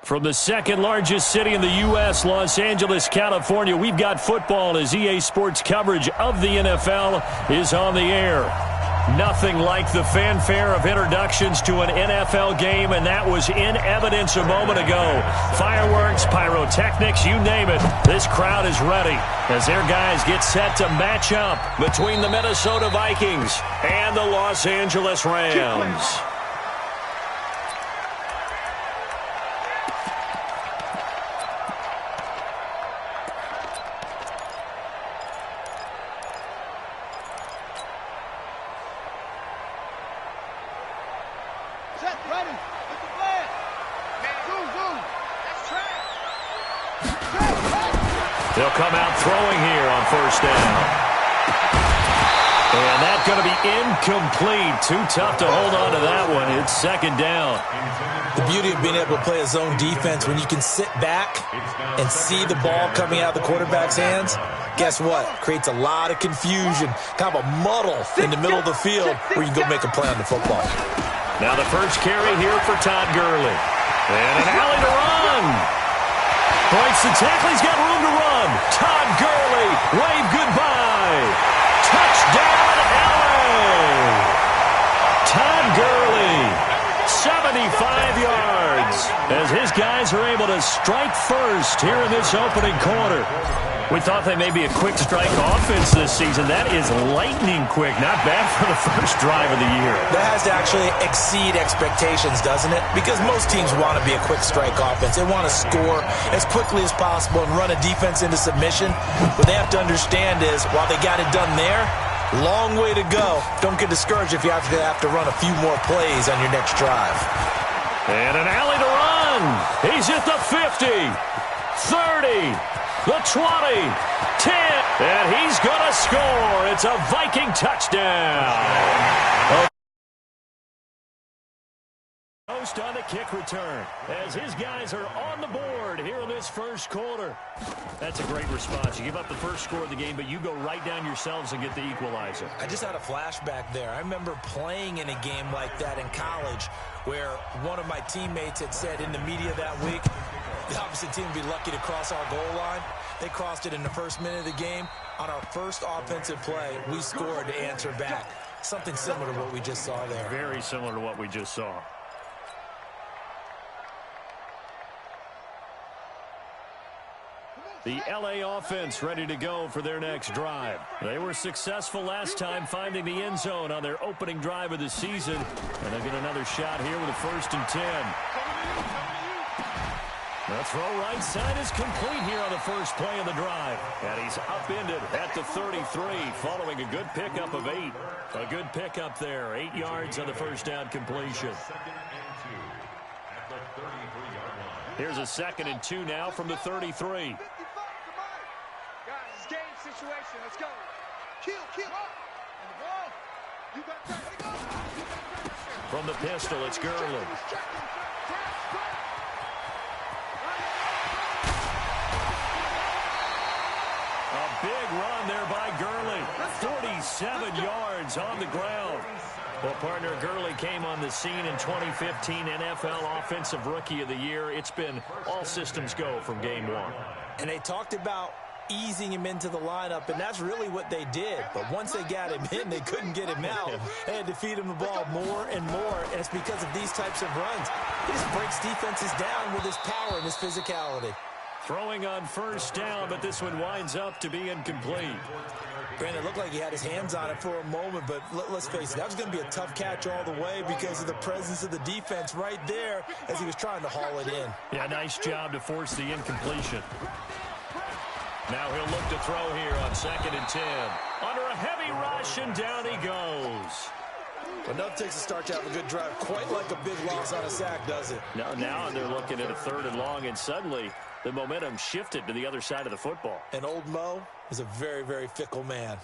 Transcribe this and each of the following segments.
From the second largest city in the U.S., Los Angeles, California, we've got football as EA Sports coverage of the NFL is on the air. Nothing like the fanfare of introductions to an NFL game, and that was in evidence a moment ago. Fireworks, pyrotechnics, you name it. This crowd is ready as their guys get set to match up between the Minnesota Vikings and the Los Angeles Rams. They'll come out throwing here on first down. And that's going to be incomplete. Too tough to hold on to that one. It's second down. The beauty of being able to play a zone defense when you can sit back and see the ball coming out of the quarterback's hands, guess what? Creates a lot of confusion, kind of a muddle in the middle of the field where you can go make a play on the football. Now the first carry here for Todd Gurley. And an alley to run. Breaks the tackle. He's got room to run. Todd Gurley, wave goodbye. Touchdown, LA. Todd Gurley, 75 yards, as his guys are able to strike first here in this opening quarter. We thought they may be a quick strike offense this season. That is lightning quick. Not bad for the first drive of the year. That has to actually exceed expectations, doesn't it? Because most teams want to be a quick strike offense. They want to score as quickly as possible and run a defense into submission. What they have to understand is, while they got it done there, long way to go. Don't get discouraged if you have to run a few more plays on your next drive. And an alley to run. He's at the 50, 30. The 20, 10, and he's going to score. It's a Viking touchdown. Post on the kick return as his guys are on the board here in this first quarter. That's a great response. You give up the first score of the game, but you go right down yourselves and get the equalizer. I just had a flashback there. I remember playing in a game like that in college where one of my teammates had said in the media that week, the opposite team would be lucky to cross our goal line. They crossed it in the first minute of the game. On our first offensive play, we scored to answer back. Something similar to what we just saw there. Very similar to what we just saw. The LA offense ready to go for their next drive. They were successful last time finding the end zone on their opening drive of the season. And they'll get another shot here with a 1st and 10. The throw right side is complete here on the first play of the drive. And he's upended at the 33 following a good pickup of 8. A good pickup there. 8 yards on the first down completion. Here's a 2nd and 2 now from the 33. Guys, it's game situation. Let's go. Kill. And the ball. You got that. From the pistol, it's Gurley. A big run there by Gurley. 47 yards on the ground. Well, partner, Gurley came on the scene in 2015 NFL Offensive Rookie of the Year. It's been all systems go from game one. And they talked about easing him into the lineup, and that's really what they did. But once they got him in, they couldn't get him out. They had to feed him the ball more and more, and it's because of these types of runs. He just breaks defenses down with his power and his physicality. Throwing on first down, but this one winds up to be incomplete. Brandon, it looked like he had his hands on it for a moment, but let's face it, that was going to be a tough catch all the way because of the presence of the defense right there as he was trying to haul it in. Yeah, nice job to force the incompletion. Now he'll look to throw here on 2nd and 10. Under a heavy rush, and down he goes. But nothing takes a start to have a good drive, quite like a big loss on a sack, does it? Now they're looking at a 3rd and long, and suddenly the momentum shifted to the other side of the football. And old Mo is a very, very fickle man.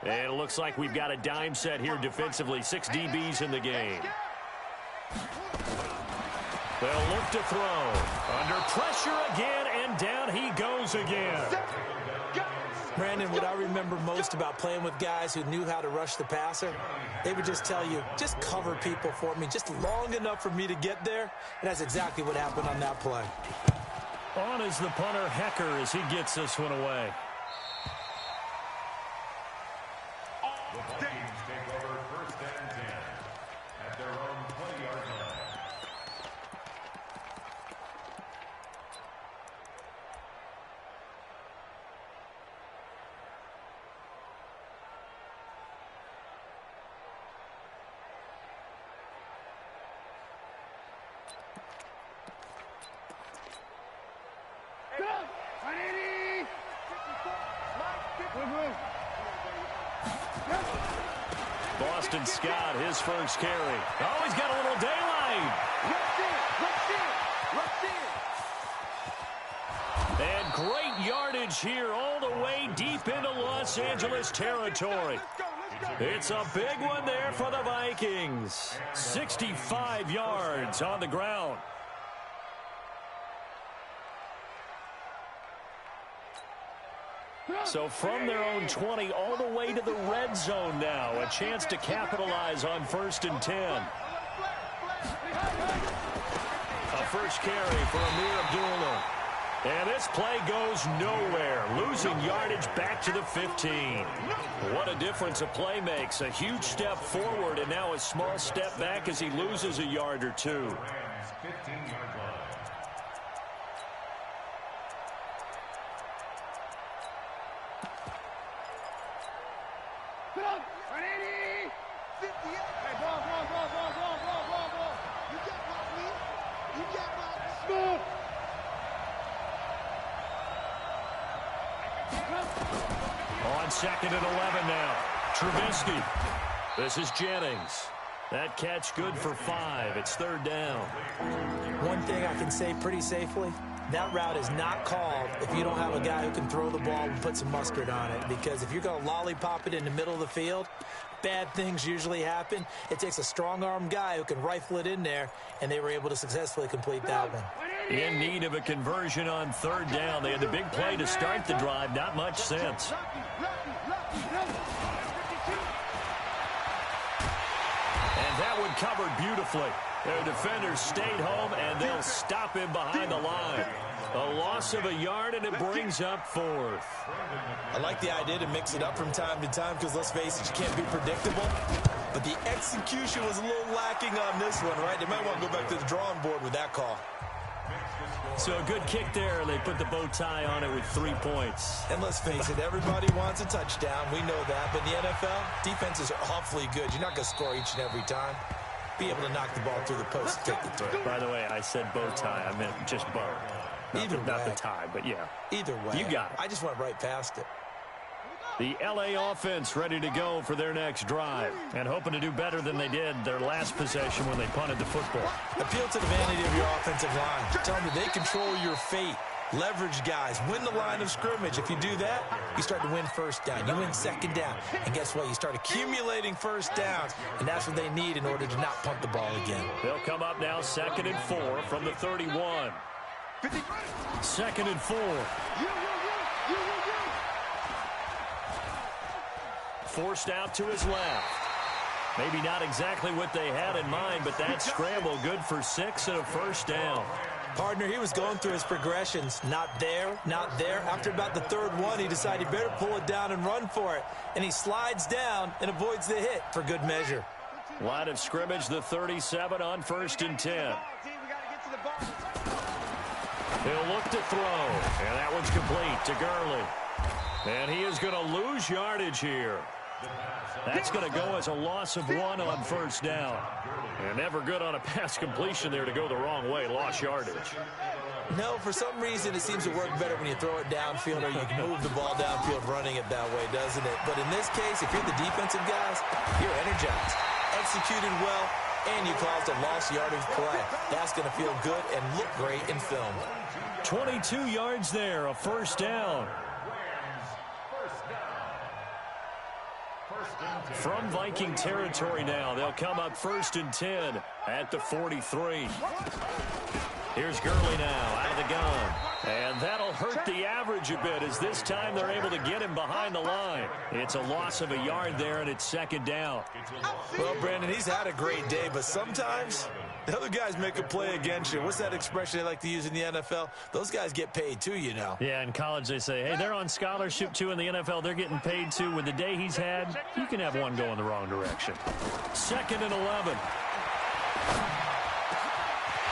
And it looks like we've got a dime set here defensively. 6 DBs in the game. They'll look to throw. Under pressure again, and down he goes again. Brandon, what I remember most about playing with guys who knew how to rush the passer, they would just tell you, just cover people for me, just long enough for me to get there. And that's exactly what happened on that play. On is the punter, Hecker, as he gets this one away. The Vikings take over 1st and 10 at their own 20-yard line. Boston Scott, his first carry. Oh, he's got a little daylight. And great yardage here all the way deep into Los Angeles territory. It's a big one there for the Vikings. 65 yards on the ground. So from their own 20 all the way to the red zone now. A chance to capitalize on 1st and 10. A first carry for Amir Abdullah. And this play goes nowhere. Losing yardage back to the 15. What a difference a play makes. A huge step forward and now a small step back as he loses a yard or two. 15-yard line. On 2nd and 11 now. Trubisky. This is Jennings. That catch good for 5. It's 3rd down. One thing I can say pretty safely, that route is not called if you don't have a guy who can throw the ball and put some mustard on it. Because if you're going to lollipop it in the middle of the field, bad things usually happen. It takes a strong-armed guy who can rifle it in there, and they were able to successfully complete that one. In need of a conversion on 3rd down. They had the big play to start the drive. Not much sense. And that one covered beautifully. Their defenders stayed home, and they'll stop him behind the line. A loss of a yard, and it brings up 4th. I like the idea to mix it up from time to time because, let's face it, you can't be predictable. But the execution was a little lacking on this one, right? They might want to go back to the drawing board with that call. So a good kick there, and they put the bow tie on it with 3 points. And let's face it, everybody wants a touchdown. We know that. But in the NFL, defenses are awfully good. You're not going to score each and every time. Be able to knock the ball through the post and take the throw. By the way, I said bow tie. I meant just bow. Not the tie, but yeah. Either way. You got it. I just went right past it. The LA offense ready to go for their next drive and hoping to do better than they did their last possession when they punted the football. Appeal to the vanity of your offensive line. Tell them they control your fate. Leverage guys. Win the line of scrimmage. If you do that, you start to win 1st down. You win 2nd down. And guess what? You start accumulating 1st downs. And that's what they need in order to not punt the ball again. They'll come up now 2nd and 4 from the 31. 2nd and 4. Forced out to his left. Maybe not exactly what they had in mind, but that scramble good for 6 and a 1st down. Partner, he was going through his progressions. Not there, not there. After about the 3rd one, he decided he better pull it down and run for it. And he slides down and avoids the hit for good measure. Line of scrimmage, the 37 on 1st and 10. He'll look to throw, and that one's complete to Gurley. And he is going to lose yardage here. That's going to go as a loss of 1 on 1st down. And never good on a pass completion there to go the wrong way. Lost yardage. No, for some reason it seems to work better when you throw it downfield or you can move the ball downfield running it that way, doesn't it? But in this case, if you're the defensive guys, you're energized, executed well, and you caused a lost yardage play. That's going to feel good and look great in film. 22 yards there, a 1st down. From Viking territory now, they'll come up 1st and 10 at the 43. Here's Gurley now out of the gun. And that'll hurt the average a bit as this time they're able to get him behind the line. It's a loss of a yard there, and it's second down. Well, Brandon, he's had a great day, but sometimes the other guys make a play against you. What's that expression they like to use in the NFL? Those guys get paid too, you know. Yeah, in college they say, hey, they're on scholarship too. In the NFL, they're getting paid too. With the day he's had, you can have one go in the wrong direction. 2nd and 11.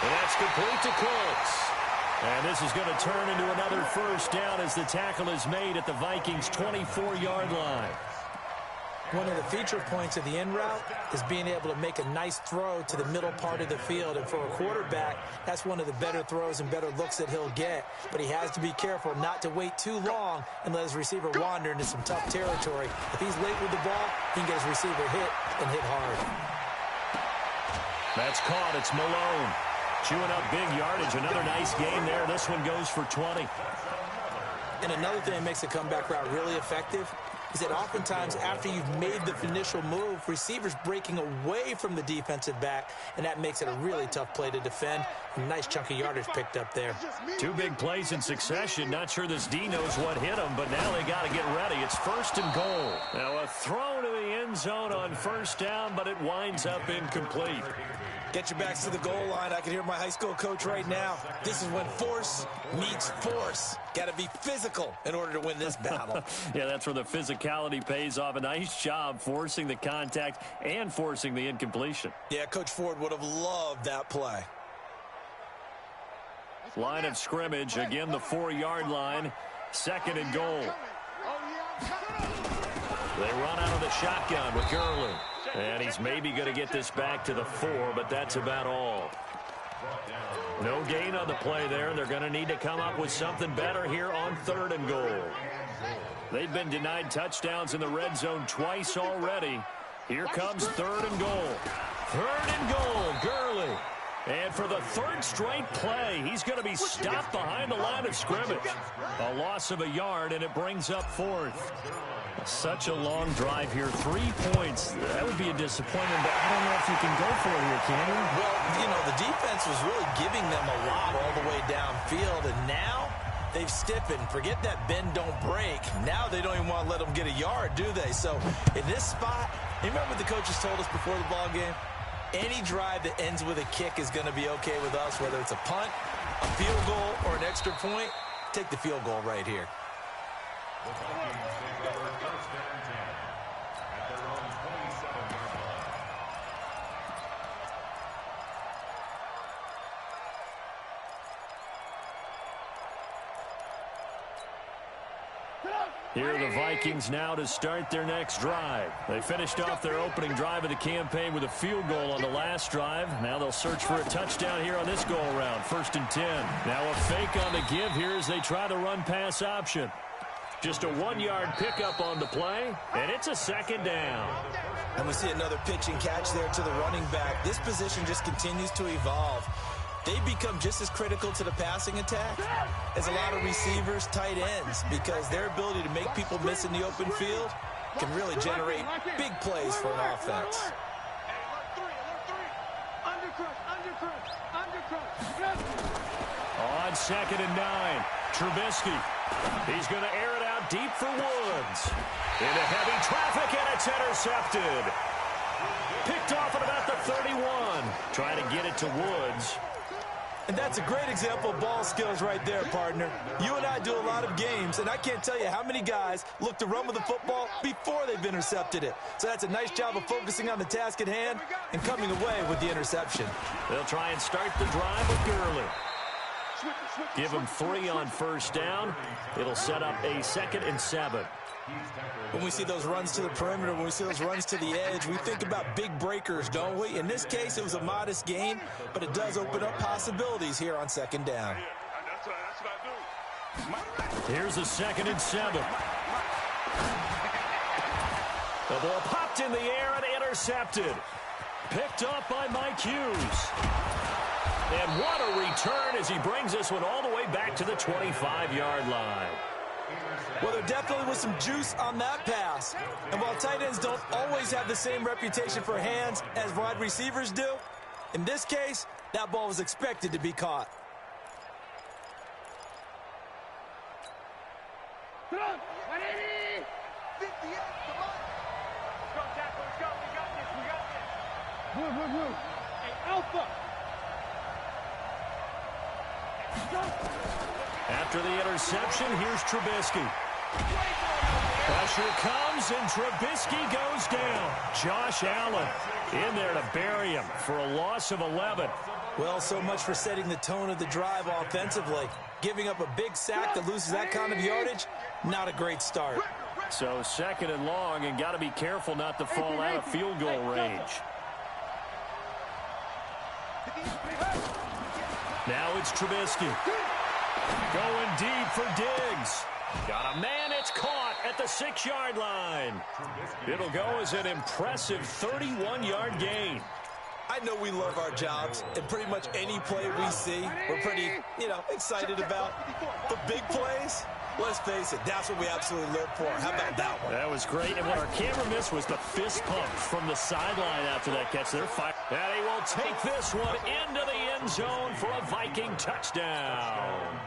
And that's complete to Cooks. And this is going to turn into another first down as the tackle is made at the Vikings' 24-yard line. One of the feature points of the in route is being able to make a nice throw to the middle part of the field. And for a quarterback, that's one of the better throws and better looks that he'll get. But he has to be careful not to wait too long and let his receiver wander into some tough territory. If he's late with the ball, he can get his receiver hit and hit hard. That's caught. It's Malone. Chewing up big yardage. Another nice game there. This one goes for 20. And another thing that makes a comeback route really effective is that oftentimes after you've made the initial move, receivers breaking away from the defensive back, and that makes it a really tough play to defend. A nice chunk of yardage picked up there. 2 big plays in succession. Not sure this D knows what hit him, but now they got to get ready. It's 1st and goal. Now a throw to the end zone on 1st down, but it winds up incomplete. Get your backs to the goal line. I can hear my high school coach right now. This is when force meets force. Got to be physical in order to win this battle. Yeah, that's where the physicality pays off. A nice job forcing the contact and forcing the incompletion. Yeah, Coach Ford would have loved that play. Line of scrimmage, again the 4-yard line. 2nd and goal. They run out of the shotgun with Gurley. And he's maybe going to get this back to the 4, but that's about all. No gain on the play there. They're going to need to come up with something better here on 3rd and goal. They've been denied touchdowns in the red zone twice already. Here comes 3rd and goal. 3rd and goal, Gurley. And for the 3rd straight play, he's going to be stopped behind the line of scrimmage. A loss of a yard, and it brings up 4th. Such a long drive here. 3 points. That would be a disappointment, but I don't know if you can go for it here, can you? Well, you know, the defense was really giving them a lot all the way downfield, and now they've stiffened. Forget that bend, don't break. Now they don't even want to let them get a yard, do they? So in this spot, you remember what the coaches told us before the ball game? Any drive that ends with a kick is going to be okay with us, whether it's a punt, a field goal, or an extra point. Take the field goal right here. The Vikings take over 1st and 10 at their own 27-yard line. Here are the Vikings now to start their next drive. They finished off their opening drive of the campaign with a field goal on the last drive. Now they'll search for a touchdown here on this go-around. 1st and 10. Now a fake on the give here as they try the run-pass option. Just a 1-yard pickup on the play, and it's a 2nd down. And we see another pitch and catch there to the running back. This position just continues to evolve. They become just as critical to the passing attack as a lot of receivers, tight ends, because their ability to make people miss in the open field can really generate big plays for an offense. On 2nd and 9, Trubisky. He's going to air it out deep for Woods. Into heavy traffic, and it's intercepted. Picked off at about the 31. Trying to get it to Woods. And that's a great example of ball skills right there, partner. You and I do a lot of games, and I can't tell you how many guys look to run with the football before they've intercepted it. So that's a nice job of focusing on the task at hand and coming away with the interception. They'll try and start the drive with Gurley. Give him 3 on 1st down. It'll set up a 2nd and 7. When we see those runs to the perimeter, when we see those runs to the edge, we think about big breakers, don't we? In this case, it was a modest gain, but it does open up possibilities here on 2nd down. Here's a 2nd and 7. The ball popped in the air and intercepted. Picked up by Mike Hughes. And what a return as he brings this one all the way back to the 25-yard line. Well, there definitely was some juice on that pass. And while tight ends don't always have the same reputation for hands as wide receivers do, in this case, that ball was expected to be caught. 180. 58, come on. Let's go, tackle. Let's go. We got this. We got this. Blue. Hey, Alpha. After the interception, here's Trubisky. Pressure comes, and Trubisky goes down. Josh Allen in there to bury him for a loss of 11. Well, so much for setting the tone of the drive offensively. Giving up a big sack that loses that kind of yardage, not a great start. So 2nd and long, and got to be careful not to fall out of field goal range. Now it's Trubisky. Going deep for Diggs. Got a man, it's caught at the 6-yard line. It'll go as an impressive 31-yard gain. I know we love our jobs, and pretty much any play we see, we're pretty, excited about. The big plays, let's face it, that's what we absolutely live for. How about that one? That was great, and what our camera missed was the fist pump from the sideline after that catch. They're fired. And he will take this one into the end zone for a Viking touchdown.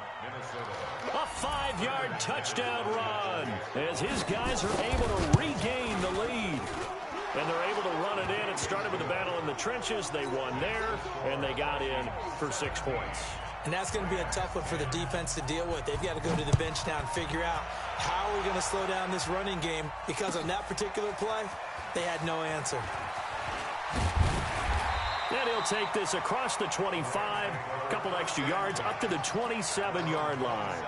A 5-yard touchdown run as his guys are able to regain the lead. And they're able to run it in. It started with a battle in the trenches. They won there, and they got in for 6 points. And that's going to be a tough one for the defense to deal with. They've got to go to the bench now and figure out how we're going to slow down this running game, because on that particular play, they had no answer. And he'll take this across the 25, a couple extra yards, up to the 27-yard line.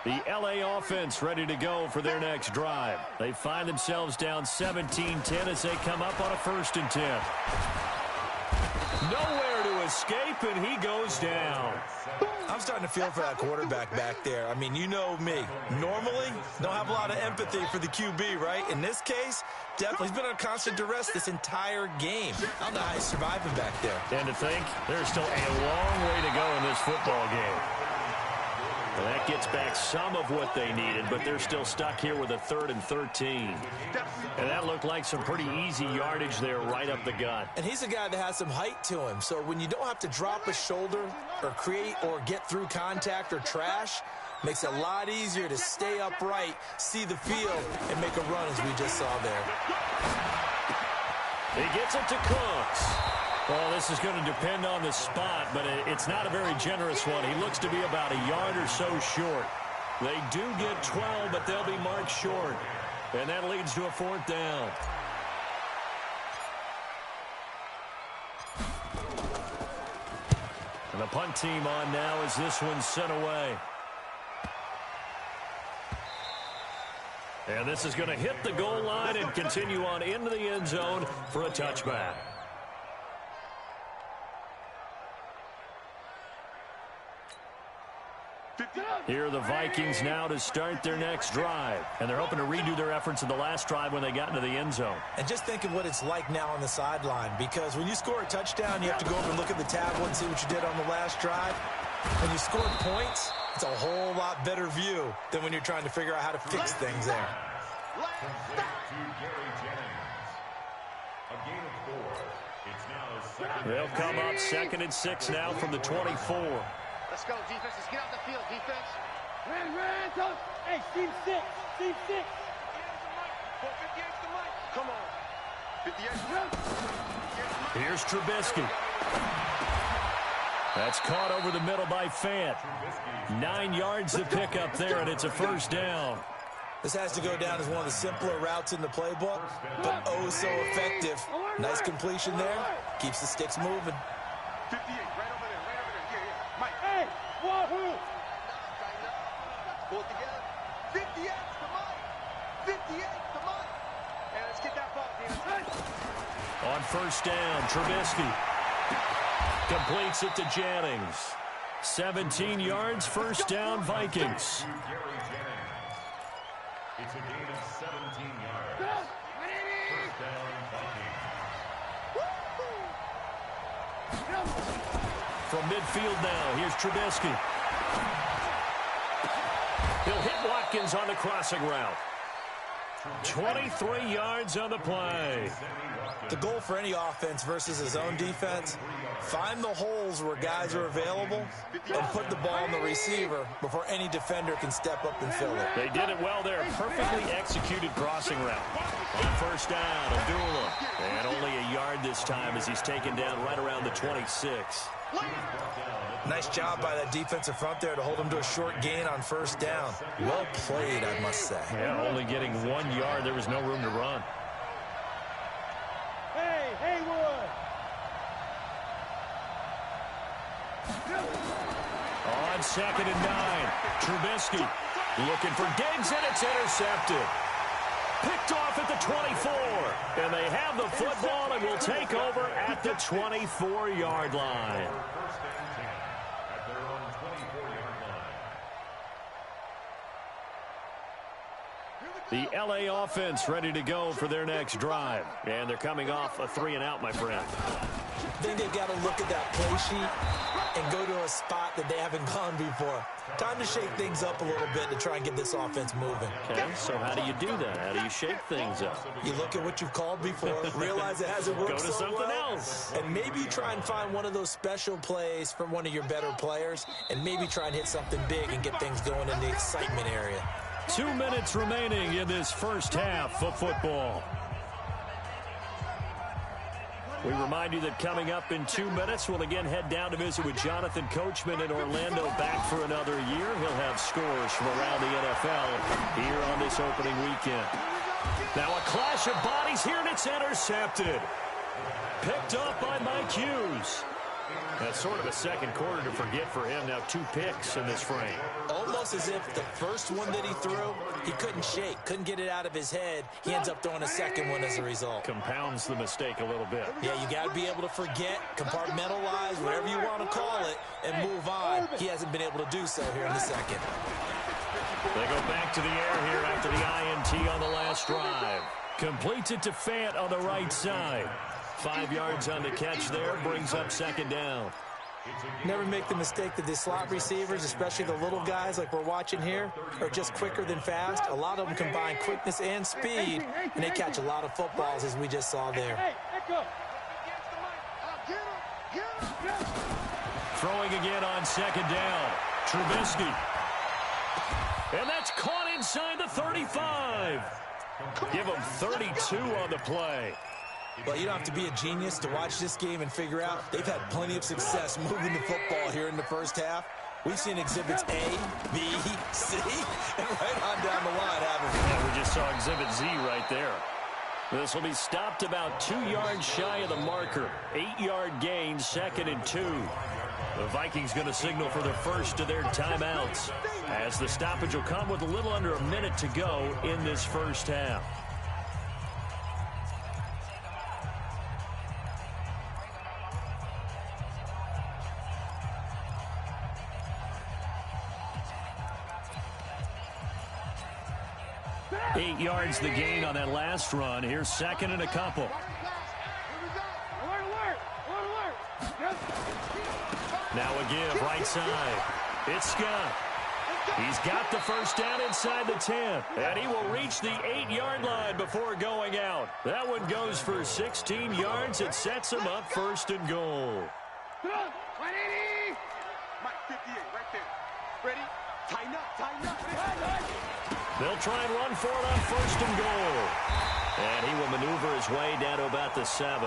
The LA offense ready to go for their next drive. They find themselves down 17-10 as they come up on a 1st and 10. Nowhere to escape, and he goes down. I'm starting to feel for that quarterback back there. I mean, you know me. Normally, don't have a lot of empathy for the QB, right? In this case, definitely he's been under constant duress this entire game. I don't know how he's surviving back there. And to think, there's still a long way to go in this football game. And that gets back some of what they needed, but they're still stuck here with a 3rd and 13. And that looked like some pretty easy yardage there right up the gut. And he's a guy that has some height to him, so when you don't have to drop a shoulder or create or get through contact or trash, makes it a lot easier to stay upright, see the field, and make a run as we just saw there. He gets it to Cooks. Well, this is going to depend on the spot, but it's not a very generous one. He looks to be about a yard or so short. They do get 12, but they'll be marked short. And that leads to a 4th down. And the punt team on now as this one's sent away. And this is going to hit the goal line and continue on into the end zone for a touchback. Here are the Vikings now to start their next drive. And they're hoping to redo their efforts in the last drive when they got into the end zone. And just think of what it's like now on the sideline, because when you score a touchdown, you have to go over and look at the tablet and see what you did on the last drive. When you score points, it's a whole lot better view than when you're trying to figure out how to fix things there. They'll come up 2nd and 6 now from the 24. Let's go, defense. Let's get out the field, defense. Ran, touch. Hey, team 6. Team 6. 58's the mic. Come on. 58. Here's Trubisky. That's caught over the middle by Fant. 9 yards to pick up there, and it's a 1st down. This has to go down as one of the simpler routes in the playbook, but oh so effective. Nice completion there. Keeps the sticks moving. 58, right over there, right over there. Yeah. Mike. Hey, wahoo! Pull it together. 58's the mic. 58's the mic. And let's get that ball, defense. On 1st down, Trubisky completes it to Jennings. 17 yards, 1st down, Vikings. It's a gain of 17 yards. First down, Vikings. From midfield now, here's Trubisky. He'll hit Watkins on the crossing route. 23 yards on the play. The goal for any offense versus his own defense, find the holes where guys are available and put the ball on the receiver before any defender can step up and fill it. They did it well there. Perfectly executed crossing route. On first down, Abdullah. And only a yard this time as he's taken down right around the 26. Nice job by that defensive front there to hold him to a short gain on first down. Well played, I must say. Yeah, only getting 1 yard. There was no room to run. Hey, Haywood! On 2nd and 9, Trubisky looking for Diggs, and it's intercepted. Picked off at the 24, and they have the football and will take over at the 24-yard line. First and 10 at their own 24-yard line. The L.A. offense ready to go for their next drive. And they're coming off a 3-and-out, my friend. I think they've got to look at that play sheet and go to a spot that they haven't gone before. Time to shake things up a little bit to try and get this offense moving. Okay, so how do you do that? How do you shake things up? You look at what you've called before, realize it hasn't worked Go to so something well, else. and maybe try and find one of those special plays from one of your better players, and maybe try and hit something big and get things going in the excitement area. 2 minutes remaining in this first half of football. We remind you that coming up in 2 minutes, we'll again head down to visit with Jonathan Coachman in Orlando, back for another year. He'll have scores from around the NFL here on this opening weekend. Now a clash of bodies here, and it's intercepted. Picked up by Mike Hughes. That's sort of a second quarter to forget for him. Now 2 picks in this frame. Almost as if the first one that he threw, he couldn't shake, couldn't get it out of his head. He ends up throwing a second one as a result. Compounds the mistake a little bit. Yeah, you got to be able to forget, compartmentalize, whatever you want to call it, and move on. He hasn't been able to do so here in the second. They go back to the air here after the INT on the last drive. Completes it to Fant on the right side. 5 yards on the catch there, brings up second down. Never make the mistake that the slot receivers, especially the little guys like we're watching here, are just quicker than fast. A lot of them combine quickness and speed, and they catch a lot of footballs, as we just saw there. Throwing again on second down. Trubisky. And that's caught inside the 35. Give him 32 on the play. Well, you don't have to be a genius to watch this game and figure out they've had plenty of success moving the football here in the first half. We've seen exhibits A, B, C, and right on down the line, haven't we? Yeah, we just saw exhibit Z right there. This will be stopped about 2 yards shy of the marker. 8-yard gain, 2nd and 2. The Vikings going to signal for the first of their timeouts, as the stoppage will come with a little under a minute to go in this first half. Eight yards the gain on that last run. Here's second and a couple. Now a give, right side. It's Scott. He's got the first down inside the 10. And he will reach the 8-yard line before going out. That one goes for 16 yards. It sets him up first and goal. 180! Mike 58 right there. Ready? Tighten up, tighten up. They'll try and run for it on first and goal. And he will maneuver his way down to about the 7.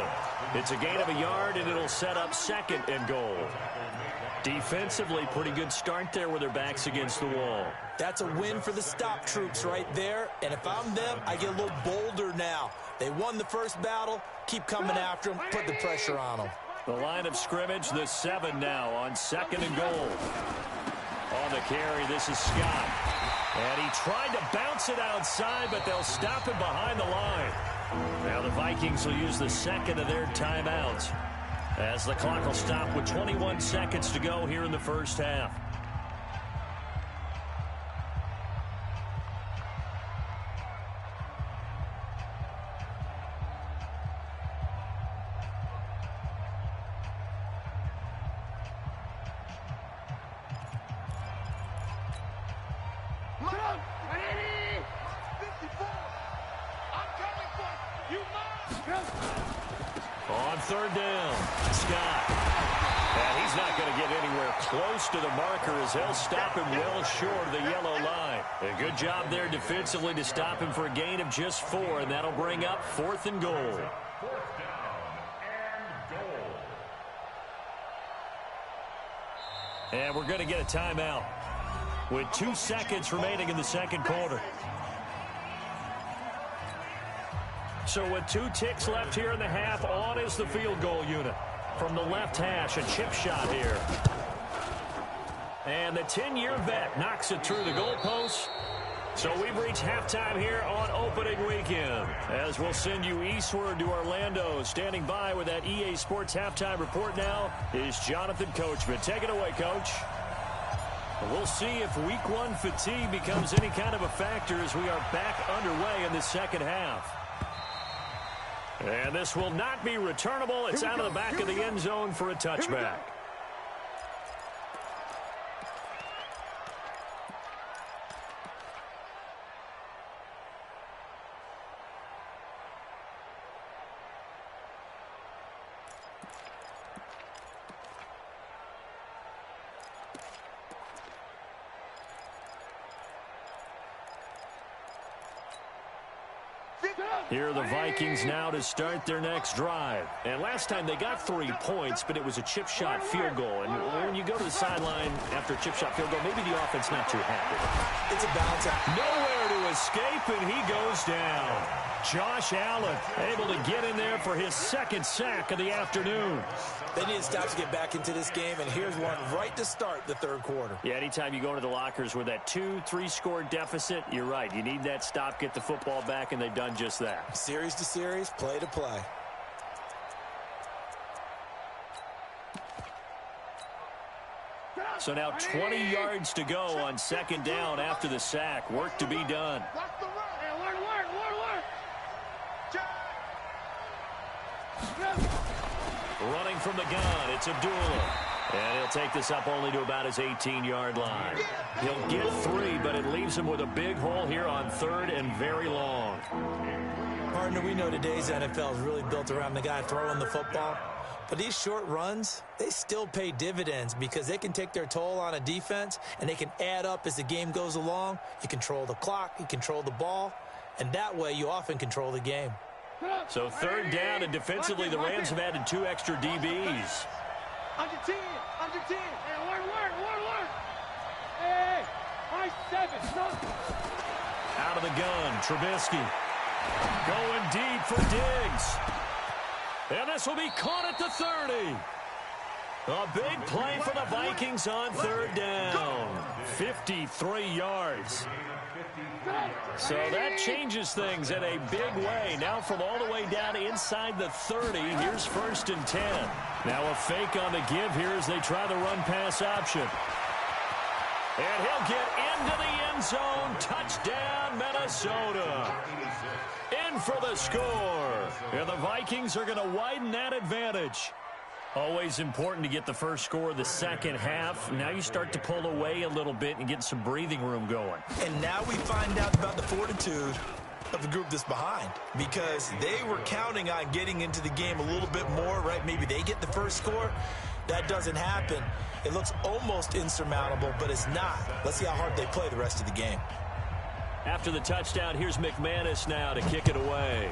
It's a gain of a yard, and it'll set up second and goal. Defensively, pretty good start there with their backs against the wall. That's a win for the stop troops right there. And if I'm them, I get a little bolder now. They won the first battle. Keep coming after them. Put the pressure on them. The line of scrimmage, the 7 now on second and goal. On the carry, this is Scott. And he tried to bounce it outside, but they'll stop him behind the line. Now the Vikings will use the second of their timeouts, as the clock will stop with 21 seconds to go here in the first half. On third down, Scott. And he's not going to get anywhere close to the marker as they'll stop him well short of the yellow line. A good job there defensively to stop him for a gain of just 4, and that'll bring up 4th and goal. 4th down and goal. And we're going to get a timeout with 2 seconds remaining in the second quarter. So with 2 ticks left here in the half, on is the field goal unit. From the left hash, a chip shot here. And the 10-year vet knocks it through the goalpost. So we've reached halftime here on opening weekend. As we'll send you eastward to Orlando. Standing by with that EA Sports halftime report now is Jonathan Coachman. Take it away, Coach. We'll see if week 1 fatigue becomes any kind of a factor as we are back underway in the second half. And this will not be returnable. It's out of the back of the end zone for a touchback. Here are the Vikings now to start their next drive. And last time they got 3 points, but it was a chip shot field goal. And when you go to the sideline after a chip shot field goal, maybe the offense not too happy. It's a bounce out. Nowhere to escape, and he goes down. Josh Allen able to get in there for his 2nd sack of the afternoon. They need to stop to get back into this game, and here's one right to start the third quarter. Yeah, anytime you go into the lockers with that 2-3 score deficit, you're right. You need that stop, get the football back, and they've done just that. Series to series, play to play. So now 20 yards to go on 2nd down after the sack. Work to be done. Running from the gun, it's Abdullah. And he'll take this up only to about his 18-yard line. He'll get 3, but it leaves him with a big hole here on 3rd and very long. Partner, we know today's NFL is really built around the guy throwing the football. But these short runs, they still pay dividends because they can take their toll on a defense, and they can add up as the game goes along. You control the clock, you control the ball, and that way you often control the game. So 3rd down, and defensively the Rams have added 2 extra DBs. Under 10. Hey, work. Hey, high 7, stop. Out of the gun, Trubisky. Going deep for Diggs. And this will be caught at the 30. A big play for the Vikings on 3rd down. 53 yards. So that changes things in a big way. Now from all the way down inside the 30, here's 1st and 10. Now a fake on the give here as they try the run-pass option. And he'll get into the end zone. Touchdown, Minnesota. In for the score. And the Vikings are going to widen that advantage. Always important to get the first score of the second half. Now you start to pull away a little bit and get some breathing room going. And now we find out about the fortitude of the group that's behind, because they were counting on getting into the game a little bit more, right? Maybe they get the first score. That doesn't happen. It looks almost insurmountable, but it's not. Let's see how hard they play the rest of the game. After the touchdown, here's McManus now to kick it away.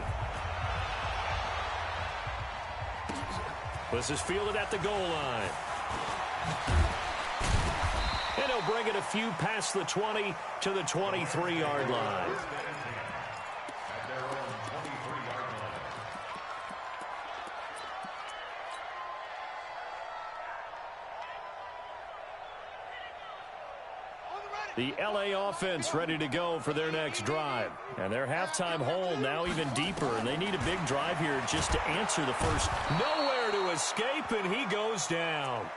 This is fielded at the goal line. And he'll bring it a few past the 20 to the 23-yard line. The LA offense ready to go for their next drive. And their halftime hole now even deeper, and they need a big drive here just to answer the first. Nowhere to escape, and he goes down.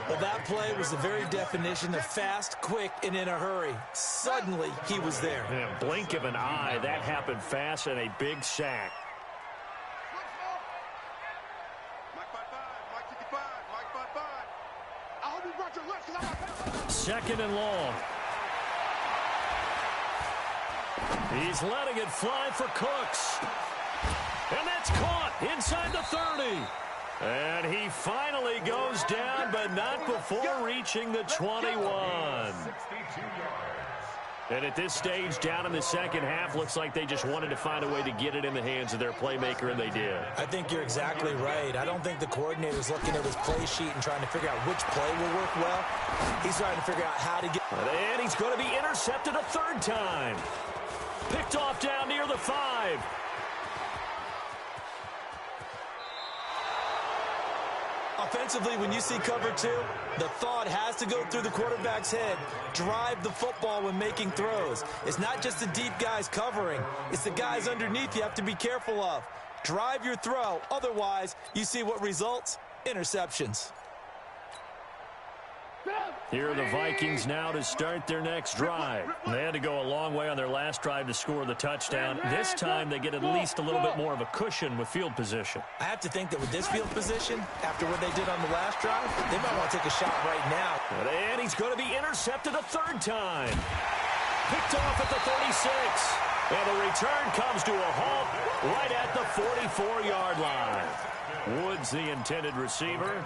Well, that play was the very definition of fast, quick, and in a hurry. Suddenly, he was there. In a blink of an eye, that happened fast, and a big sack. Second and long. He's letting it fly for Cooks. And that's caught inside the 30. And he finally goes down, but not before reaching the 21. And at this stage, down in the second half, looks like they just wanted to find a way to get it in the hands of their playmaker, and they did. I think you're exactly right. I don't think the coordinator's looking at his play sheet and trying to figure out which play will work well. He's trying to figure out how to get... And he's going to be intercepted a third time. Picked off down near the 5. Offensively, when you see cover 2, the thought has to go through the quarterback's head. Drive the football when making throws. It's not just the deep guys covering. It's the guys underneath you have to be careful of. Drive your throw. Otherwise, you see what results? Interceptions. Here are the Vikings now to start their next drive. They had to go a long way on their last drive to score the touchdown. This time they get at least a little bit more of a cushion with field position. I have to think that with this field position, after what they did on the last drive, they might want to take a shot right now. And he's going to be intercepted a third time. Picked off at the 36. And the return comes to a halt right at the 44-yard line. Woods, the intended receiver.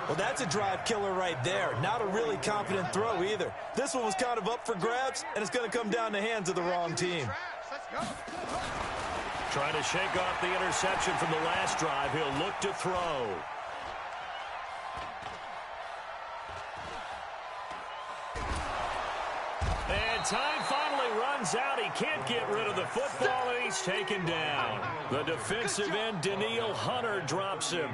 Well, that's a drive killer right there. Not a really confident throw either. This one was kind of up for grabs, and it's going to come down the hands of the wrong team. Trying to shake off the interception from the last drive. He'll look to throw. And time finally runs out. He can't get rid of the football, and he's taken down. The defensive end, Daniil Hunter, drops him.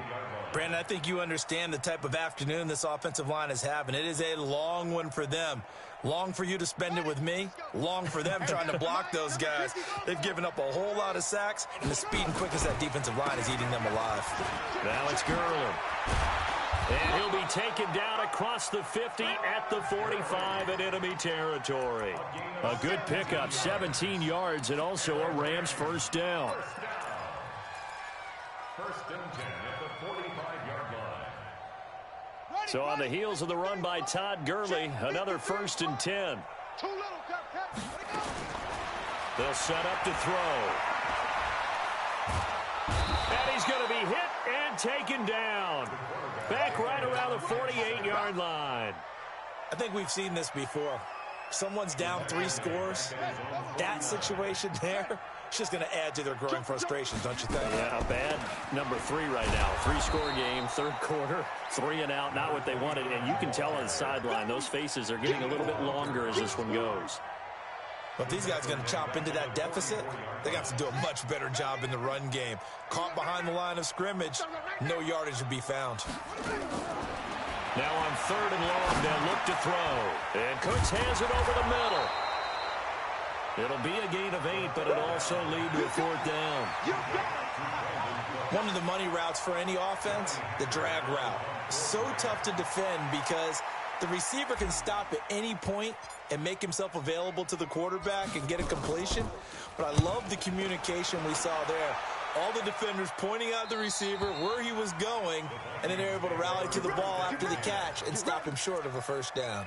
Brandon, I think you understand the type of afternoon this offensive line is having. It is a long one for them. Long for you to spend it with me. Long for them trying to block those guys. They've given up a whole lot of sacks, and the speed and quickness of that defensive line is eating them alive. Now it's Gurley. And he'll be taken down across the 50 at the 45 in enemy territory. A good pickup, 17 yards, and also a Rams first down. First and 10 at the 45-yard line. So on the heels of the run by Todd Gurley, another first and 10. They'll set up to throw. And he's going to be hit and taken down. Back right around the 48-yard line. I think we've seen this before. Someone's down 3 scores. That situation there, it's just going to add to their growing frustration, don't you think? Yeah, a bad number 3 right now. 3-score game, third quarter, 3 and out, not what they wanted. And you can tell on the sideline, those faces are getting a little bit longer as this one goes. But if these guys are going to chop into that deficit, they got to do a much better job in the run game. Caught behind the line of scrimmage, no yardage to be found. Now on third and long, they'll look to throw. And Cooks hands it over the middle. It'll be a gain of 8, but it'll also lead to a fourth down. One of the money routes for any offense, the drag route. So tough to defend because the receiver can stop at any point and make himself available to the quarterback and get a completion. But I love the communication we saw there. All the defenders pointing out the receiver where he was going, and then they're able to rally to the ball after the catch and stop him short of a first down.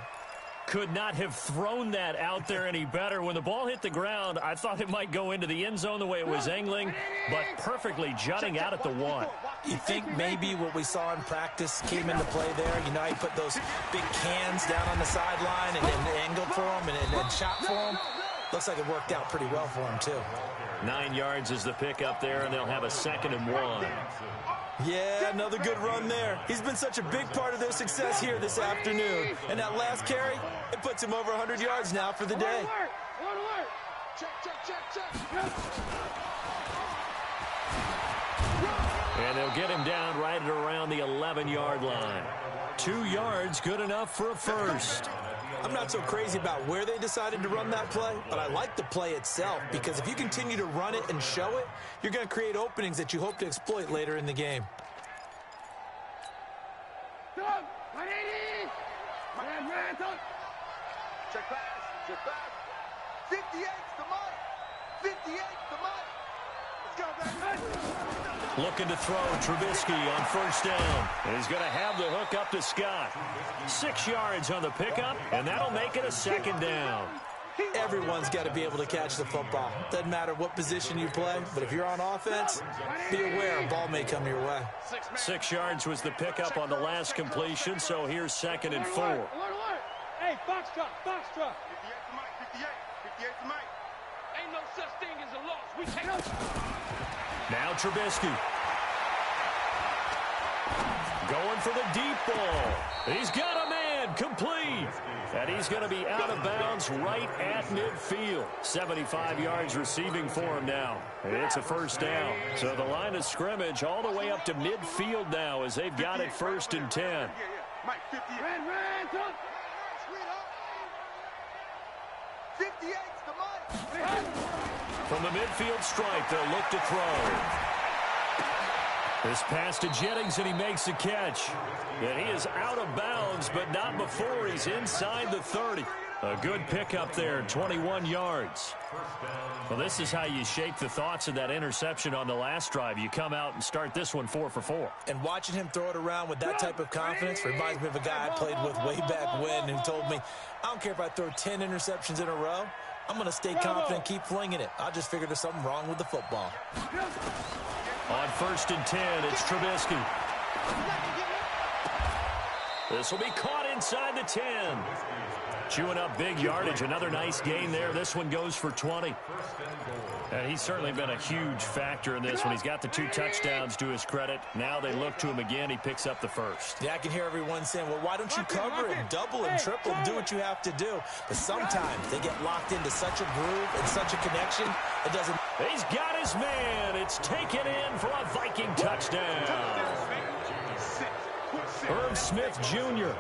Could not have thrown that out there any better. When the ball hit the ground, I thought it might go into the end zone the way it was angling, but perfectly jutting out at the 1. You think maybe what we saw in practice came into play there? You know, he put those big cans down on the sideline and angled for him and shot for him. Looks like it worked out pretty well for him, too. 9 yards is the pickup there, and they'll have a 2nd and 1. Yeah, another good run there. He's been such a big part of their success here this afternoon. And that last carry, it puts him over 100 yards now for the day. And they'll get him down right at around the 11-yard line. 2 yards, good enough for a first. I'm not so crazy about where they decided to run that play, but I like the play itself because if you continue to run it and show it, you're going to create openings that you hope to exploit later in the game. Check pass. 58's the mark. 58's the mark. Let's go, baby. Looking to throw Trubisky on first down. And he's going to have the hook up to Scott. 6 yards on the pickup, and that'll make it a 2nd down. Everyone's got to be able to catch the football. Doesn't matter what position you play, but if you're on offense, be aware a ball may come your way. 6 yards was the pickup on the last completion, so here's 2nd and 4. Hey, box truck, box truck. 58 to Mike, 58 to Mike. Ain't no such thing as a loss. We take it. Now Trubisky. Going for the deep ball. He's got a man, complete. And he's going to be out of bounds right at midfield. 75 yards receiving for him now. It's a first down. So the line of scrimmage all the way up to midfield now as they've got it 1st and 10. Mike, 58. Ran, talk. 58's the Mike. From the midfield stripe, they'll look to throw. This pass to Jennings, and he makes the catch. And he is out of bounds, but not before he's inside the 30. A good pickup there, 21 yards. Well, this is how you shape the thoughts of that interception on the last drive. You come out and start this one 4 for 4. And watching him throw it around with that type of confidence reminds me of a guy I played with way back when who told me, I don't care if I throw 10 interceptions in a row. I'm going to stay confident and keep flinging it. I just figured there's something wrong with the football. On 1st and 10, it's Trubisky. This will be caught inside the 10. Chewing up big yardage. Another nice gain there. This one goes for 20. And he's certainly been a huge factor in this one. He's got the 2 touchdowns to his credit. Now they look to him again. He picks up the 1st. Yeah, I can hear everyone saying, well, why don't you cover and double and triple and do what you have to do? But sometimes they get locked into such a groove and such a connection, it doesn't. He's got his man. It's taken in for a Viking touchdown. Irv Smith Jr.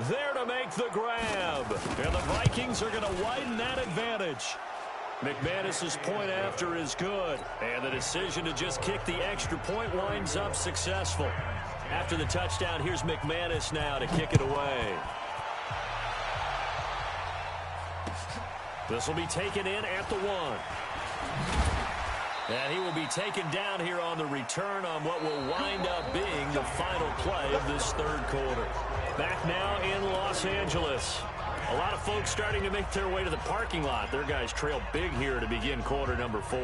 there to make the grab. And the Vikings are going to widen that advantage. McManus's point after is good. And the decision to just kick the extra point winds up successful. After the touchdown, here's McManus now to kick it away. This will be taken in at the 1. And he will be taken down here on the return on what will wind up being the final play of this 3rd quarter. Back now in Los Angeles. A lot of folks starting to make their way to the parking lot. Their guys trail big here to begin quarter number 4.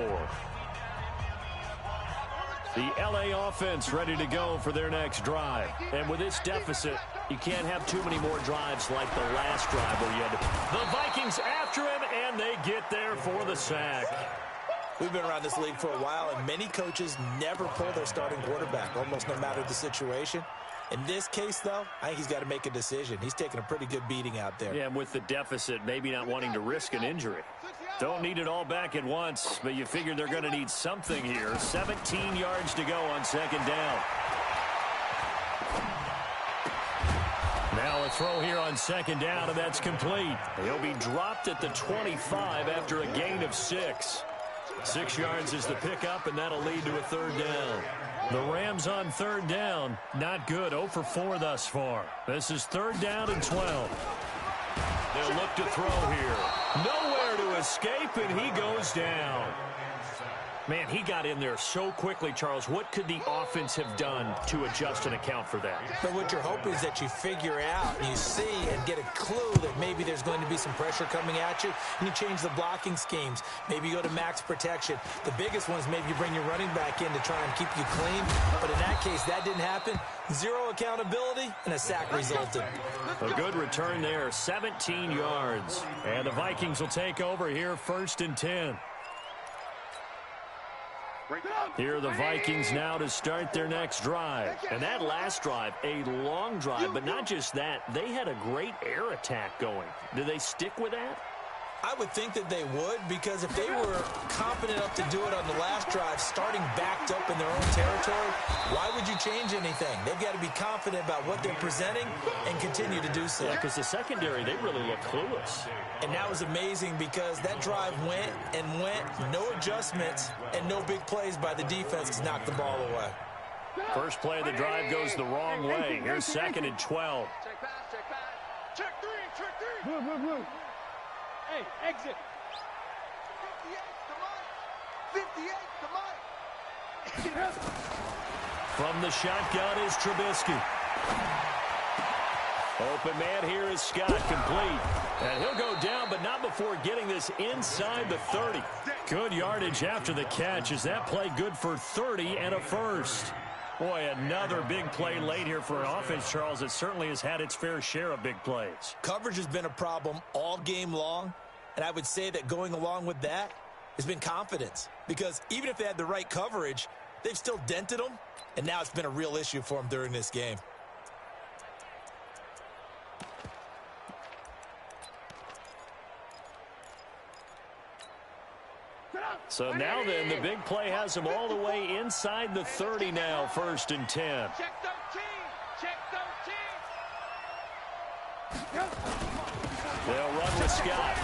The LA offense ready to go for their next drive. And with this deficit, you can't have too many more drives like the last drive where you had the Vikings after him, and they get there for the sack. We've been around this league for a while, and many coaches never pull their starting quarterback, almost no matter the situation. In this case, though, I think he's got to make a decision. He's taking a pretty good beating out there. Yeah, and with the deficit, maybe not wanting to risk an injury. Don't need it all back at once, but you figure they're going to need something here. 17 yards to go on 2nd down. Now a throw here on 2nd down, and that's complete. He'll be dropped at the 25 after a gain of 6. 6 yards is the pickup, and that'll lead to a 3rd down. The Rams on 3rd down. Not good. 0 for 4 thus far. This is 3rd down and 12. They'll look to throw here. Nowhere to escape, and he goes down. Man, he got in there so quickly, Charles. What could the offense have done to adjust and account for that? But what you're hoping is that you figure out, you see, and get a clue that maybe there's going to be some pressure coming at you, and you change the blocking schemes. Maybe you go to max protection. The biggest one is maybe you bring your running back in to try and keep you clean. But in that case, that didn't happen. 0 accountability, and a sack resulted. A good return there, 17 yards. And the Vikings will take over here, 1st and 10. Here are the Vikings now to start their next drive. And that last drive, a long drive, but not just that. They had a great air attack going. Do they stick with that? I would think that they would, because if they were confident enough to do it on the last drive, starting backed up in their own territory, why would you change anything? They've got to be confident about what they're presenting and continue to do so. Yeah, because the secondary, they really look clueless. And that was amazing because that drive went and went, no adjustments, and no big plays by the defense to knock the ball away. First play of the drive goes the wrong way. Here's 2nd and 12. Check pass, check pass. Check 3, check 3. Blue. Hey, exit. 58 to Mike. From the shotgun is Trubisky. Open man here is Scott, complete. And he'll go down, but not before getting this inside the 30. Good yardage after the catch. Is that play good for 30 and a first? Boy, another big play late here for an offense, Charles. It certainly has had its fair share of big plays. Coverage has been a problem all game long, and I would say that going along with that has been confidence. Because even if they had the right coverage, they've still dented them, and now it's been a real issue for them during this game. So now then, the big play has them all the way inside the 30 now, 1st and 10. Check 13. Check 13. They'll run with Scott.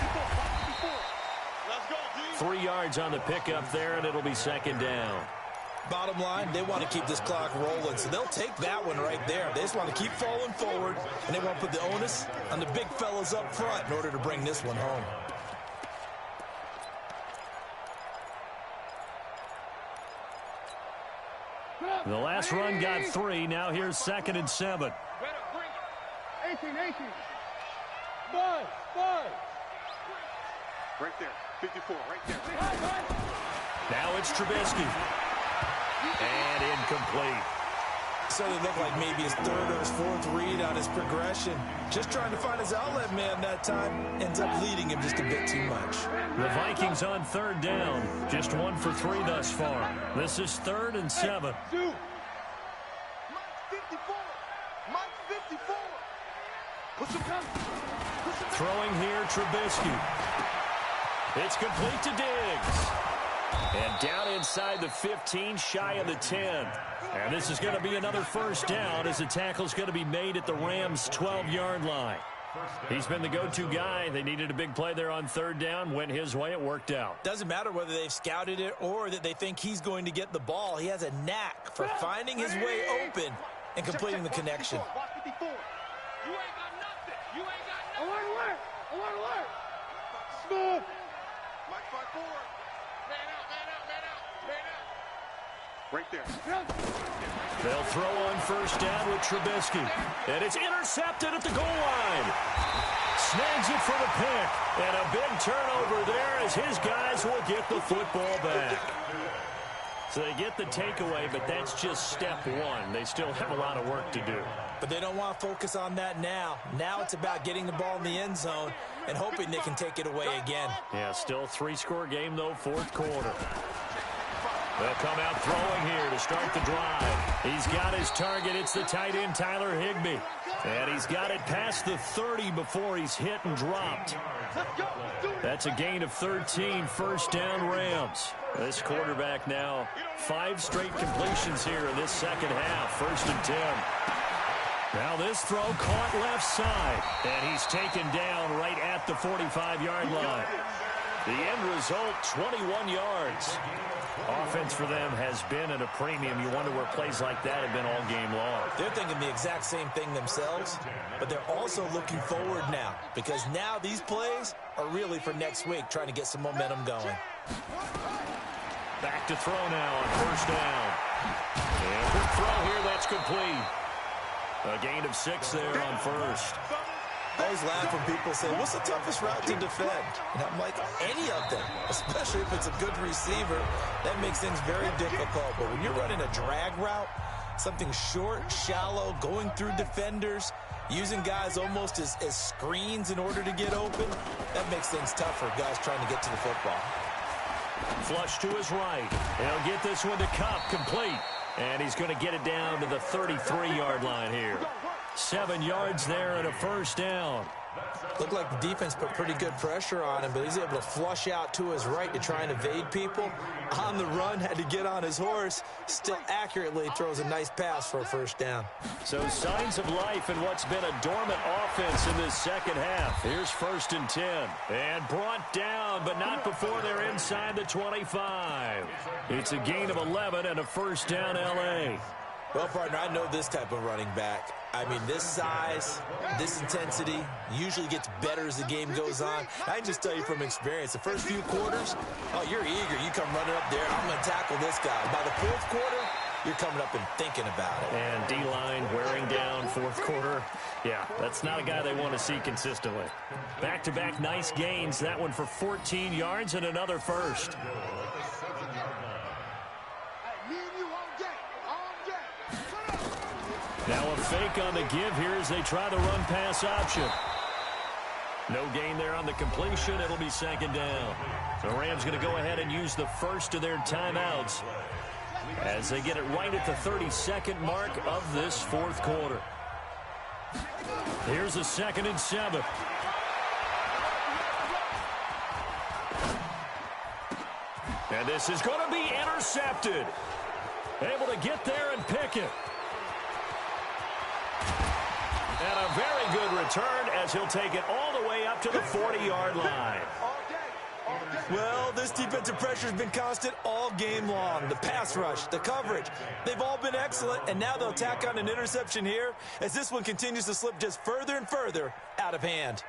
Let's go, D. 3 yards on the pickup there, and it'll be 2nd down. Bottom line, they want to keep this clock rolling, so they'll take that one right there. They just want to keep falling forward, and they want to put the onus on the big fellas up front in order to bring this one home. The last run got 3. Now here's 2nd and 7. 18. Bud. Right there. 54, right there. Now it's Trubisky. And incomplete. So it looked like maybe his 3rd or his 4th read on his progression. Just trying to find his outlet man that time. Ends up leading him just a bit too much. The Vikings on 3rd down. Just 1 for 3 thus far. This is 3rd and 7. Mike 54. Mike 54. Push him down. Throwing here, Trubisky. It's complete to Diggs. And down inside the 15, shy of the 10. And this is going to be another 1st down as the tackle's going to be made at the Rams' 12-yard line. He's been the go-to guy. They needed a big play there on 3rd down. Went his way. It worked out. Doesn't matter whether they've scouted it or that they think he's going to get the ball. He has a knack for finding his way open and completing the connection. Watch 54. You ain't got nothing. You ain't got nothing. Alert. Smooth. Mike 54. Man out. Right there. They'll throw on 1st down with Trubisky. And it's intercepted at the goal line. Snags it for the pick. And a big turnover there as his guys will get the football back. So they get the takeaway, but that's just step 1. They still have a lot of work to do. But they don't want to focus on that now. Now it's about getting the ball in the end zone and hoping they can take it away again. Yeah, still 3-score game, though, 4th quarter. They'll come out throwing here to start the drive. He's got his target. It's the tight end, Tyler Higbee. And he's got it past the 30 before he's hit and dropped. That's a gain of 13, 1st down Rams. This quarterback now, 5 straight completions here in this 2nd half, 1st and 10. Now this throw caught left side, and he's taken down right at the 45-yard line. The end result, 21 yards. Offense for them has been at a premium. You wonder where plays like that have been all game long. They're thinking the exact same thing themselves, but they're also looking forward now because now these plays are really for next week, trying to get some momentum going. Back to throw now on 1st down. And quick throw here, that's complete. A gain of 6 there on 1st. I always laugh when people say, what's the toughest route to defend? And I'm like, any of them, especially if it's a good receiver. That makes things very difficult. But when you're running a drag route, something short, shallow, going through defenders, using guys almost as screens in order to get open, that makes things tough for guys trying to get to the football. Flush to his right. He'll get this one to Cup, complete. And he's going to get it down to the 33-yard line here. 7 yards there and a 1st down. Looked like the defense put pretty good pressure on him, but he's able to flush out to his right to try and evade people. On the run, had to get on his horse. Still accurately throws a nice pass for a 1st down. So signs of life in what's been a dormant offense in this 2nd half. Here's 1st and 10. And brought down, but not before they're inside the 25. It's a gain of 11 and a 1st down L.A. Well, partner, I know this type of running back. I mean, this size, this intensity usually gets better as the game goes on. I can just tell you from experience, the first few quarters, oh, you're eager. You come running up there, I'm going to tackle this guy. By the 4th quarter, you're coming up and thinking about it. And D-line wearing down fourth quarter. Yeah, that's not a guy they want to see consistently. Back-to-back nice gains. That one for 14 yards and another first. Now a fake on the give here as they try the run-pass option. No gain there on the completion. It'll be second down. The Rams going to go ahead and use the first of their timeouts as they get it right at the 32nd mark of this fourth quarter. Here's a 2nd and 7. And this is going to be intercepted. Able to get there and pick it. And a very good return as he'll take it all the way up to the 40-yard line. Well, this defensive pressure has been constant all game long. The pass rush, the coverage, they've all been excellent, and now they'll tack on an interception here as this one continues to slip just further and further out of hand.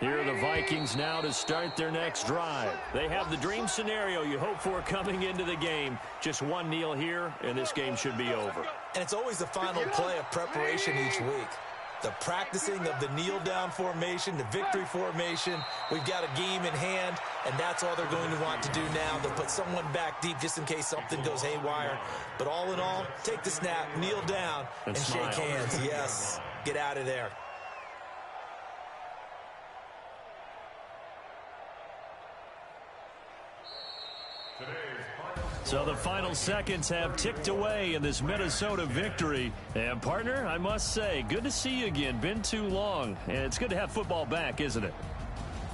Here are the Vikings now to start their next drive. They have the dream scenario you hope for coming into the game. Just one kneel here, and this game should be over. And it's always the final play of preparation each week. The practicing of the kneel-down formation, the victory formation. We've got a game in hand, and that's all they're going to want to do now. They'll put someone back deep just in case something goes haywire. But all in all, take the snap, kneel down, and shake hands. Yes, get out of there. So the final seconds have ticked away in this Minnesota victory. And, partner, I must say, good to see you again. Been too long. And it's good to have football back, isn't it?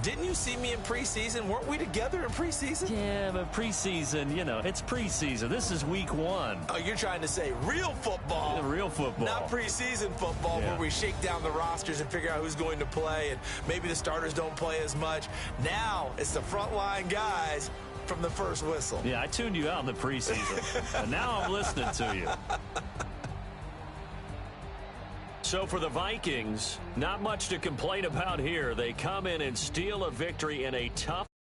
Didn't you see me in preseason? Weren't we together in preseason? Yeah, but preseason, you know, it's preseason. This is week 1. Oh, you're trying to say real football. Yeah, real football. Not preseason football where we shake down the rosters and figure out who's going to play, and maybe the starters don't play as much. Now it's the frontline guys from the first whistle. Yeah, I tuned you out in the preseason. And now I'm listening to you. So for the Vikings, not much to complain about here. They come in and steal a victory in a tough